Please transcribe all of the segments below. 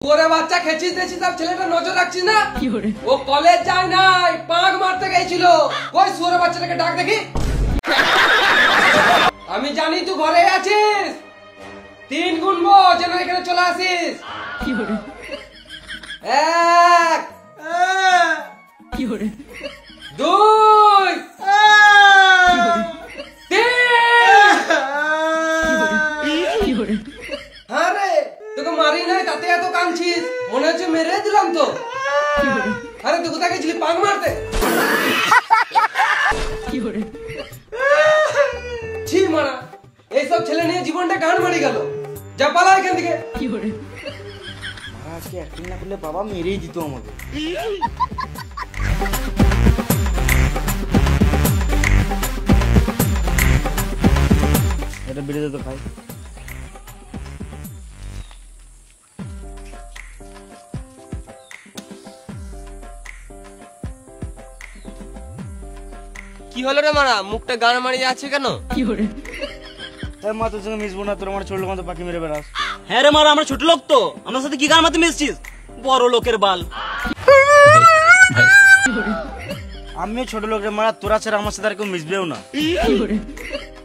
ওরে বাচ্চা খেছিস দেখছিস আর ছেলেটা নজর রাখছিস না? ও কলেজ যায় নাই, পাক মারতে গেছিল। কই সুরে বাচ্চাটাকে ডাক দেখি। আমি জানি তুই ঘরে আছিস। 3 গুনবো যেন এখানে চলে আসিস। 1 2 3 আরে তোকে মারি নাই তাতে এত কাঁদছিস, মনে হচ্ছে মেরে দিলাম তো। আরে তুই কোথায় গেছিলি পাক মারতে? ছি মারা, এইসব ছেলে নিয়ে জীবনটা গান মারি গেল। যা পালা এখান থেকে। আজকে অ্যাক্টিং না করলে বাবা মেরেই দিত আমাকে। এটা বেড়ে যেত ভাই। কি হলো রে মারা, মুখটা গান মারিয়ে আছে কেন? মা তোর সঙ্গে মিশবো না, তোর আমার ছোট লোক পাখি মেরে বেড়াস। হ্যাঁ রে মারা, আমরা ছোট লোক তো, আমার সাথে কি গান মারতে মিশছিস? বড় লোকের বাল। আমিও ছোট লোকের মারা, তোরা ছাড়া আমার সাথে আর কেউ মিশবেও না।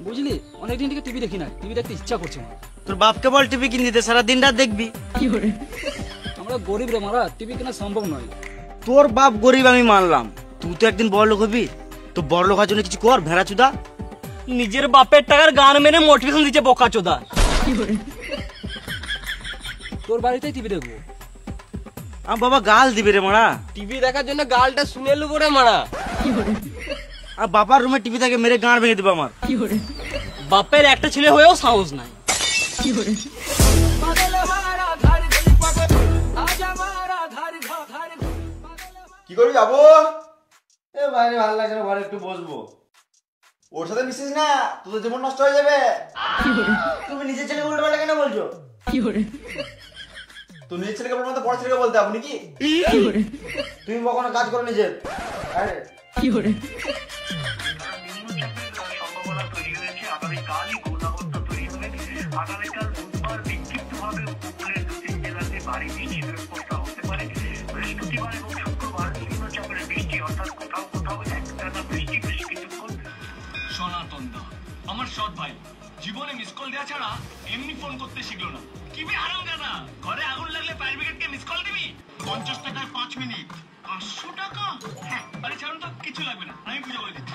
বুঝলি, অনেকদিন থেকে টিভি দেখি না, টিভি দেখতে ইচ্ছা করছে না। তোর বাপকে বল টিভি কিনে দিতে, সারা দিন রাত দেখবি। আমরা গরিব রে মারা, টিভি কেনা সম্ভব নয়। তোর বাপ গরিব আমি মানলাম, তুই তো একদিন বড় লোক হবি। তো বড় লোক হওয়ার জন্য কিছু কর, ভেড়া চুদা। নিজের বাপের টাকার গান মেনে মোটিভেশন দিচ্ছে বোকা চোদা। তোর বাড়িতেই টিভি দেখবো। আমার বাবা গাল দিবে রে মারা। টিভি দেখার জন্য গালটা শুনে লুবো রে মারা। আর বাবার রুমে টিভি থাকে, মেরে গাঁড় ভেঙে দিবে আমার। বাপের একটা ছেলে হয়েও সাহস নাই। কি করবি যাবো? এ বাইরে ভালো লাগছে না, ঘরে একটু বসবো। ওর সাথে মিশিস না, তোদের জীবন নষ্ট হয়ে যাবে। তুমি নিজের ছেলে উল্টো পাল্টা কেন বলছো? তুই নিজের ছেলেকে বলবো না, বড় ছেলেকে বলতে আপনি কি? তুমি কখনো কাজ করো নিজের? আরে আগামীকাল বুধবার বিক্ষিপ্তভাবে উপকূলের 2-3 জেলাতে ভারী বৃষ্টির ব্যবস্থা হতে পারে। বৃহস্পতিবার এবং শুক্রবার নিম্নচাপের বৃষ্টি, অর্থাৎ কোথাও কোথাও একটানা বৃষ্টি বেশ কিছুক্ষণ। সনাতন দা আমার সৎ ভাই জীবনে মিস কল দেওয়া ছাড়া এমনি ফোন করতে শিখলো না। কি বে হারাম দাদা, ঘরে আগুন লাগলে ফায়ার ব্রিগেডকে মিস কল দিবি? 50 টাকায় 5 মিনিট, 500 টাকা? হ্যাঁ, আরে ছাড়ুন তো, কিছু লাগবে না, আমি বুঝে বলে দিচ্ছি।